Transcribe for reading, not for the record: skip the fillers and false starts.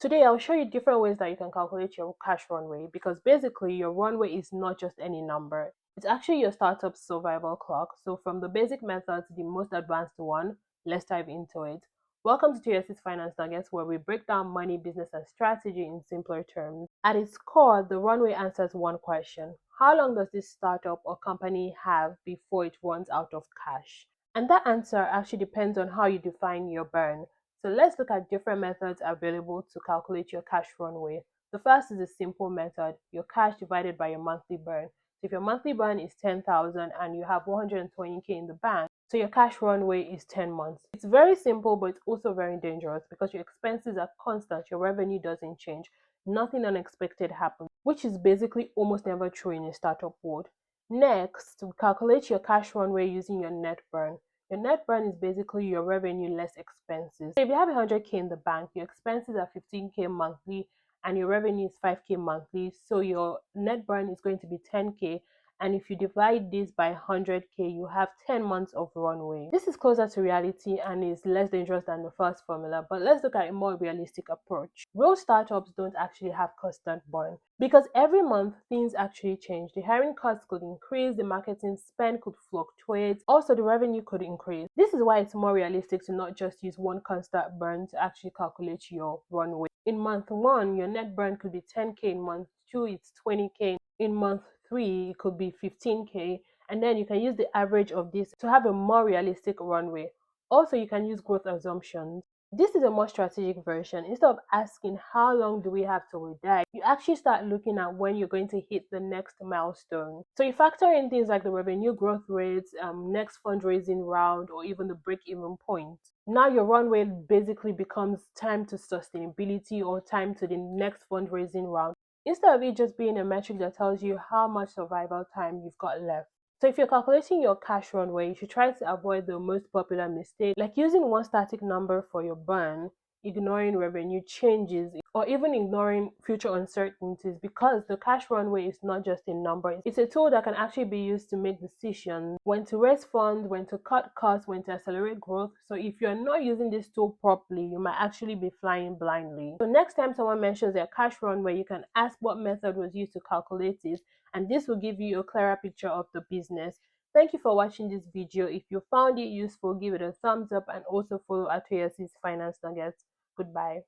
Today, I'll show you different ways that you can calculate your cash runway because basically your runway is not just any number. It's actually your startup's survival clock. So from the basic method to the most advanced one, let's dive into it. Welcome to Toyosi's Finance Nuggets, where we break down money, business, and strategy in simpler terms. At its core, the runway answers one question. How long does this startup or company have before it runs out of cash? And that answer actually depends on how you define your burn. So let's look at different methods available to calculate your cash runway. The first is a simple method, your cash divided by your monthly burn. So if your monthly burn is 10,000 and you have 120k in the bank, so your cash runway is 10 months. It's very simple, but it's also very dangerous because your expenses are constant, your revenue doesn't change, nothing unexpected happens, which is basically almost never true in a startup world. Next, calculate your cash runway using your net burn. Your net burn is basically your revenue less expenses. So if you have 100k in the bank, your expenses are 15k monthly and your revenue is 5k monthly. So your net burn is going to be 10k. And if you divide this by 100k, you have 10 months of runway. This is closer to reality and is less dangerous than the first formula, but let's look at a more realistic approach. Real startups don't actually have constant burn because every month things actually change. The hiring costs could increase, the marketing spend could fluctuate, also the revenue could increase. This is why it's more realistic to not just use one constant burn to actually calculate your runway. In month 1, your net burn could be 10k, in month 2 it's 20k, in month 3 it could be 15k, and then you can use the average of this to have a more realistic runway. Also, you can use growth assumptions. This is a more strategic version. Instead of asking how long do we have till we die, you actually start looking at when you're going to hit the next milestone. So you factor in things like the revenue growth rates, next fundraising round, or even the break-even point. Now your runway basically becomes time to sustainability or time to the next fundraising round, instead of it just being a metric that tells you how much survival time you've got left. So if you're calculating your cash runway, you should try to avoid the most popular mistake, like using one static number for your burn, ignoring revenue changes, or even ignoring future uncertainties, because the cash runway is not just a number. It's a tool that can actually be used to make decisions, when to raise funds, when to cut costs, when to accelerate growth. So if you're not using this tool properly, you might actually be flying blindly. So next time someone mentions their cash runway, you can ask what method was used to calculate it, and this will give you a clearer picture of the business. Thank you for watching this video. If you found it useful, give it a thumbs up and also follow at Toyosi's Finance Nuggets. Goodbye.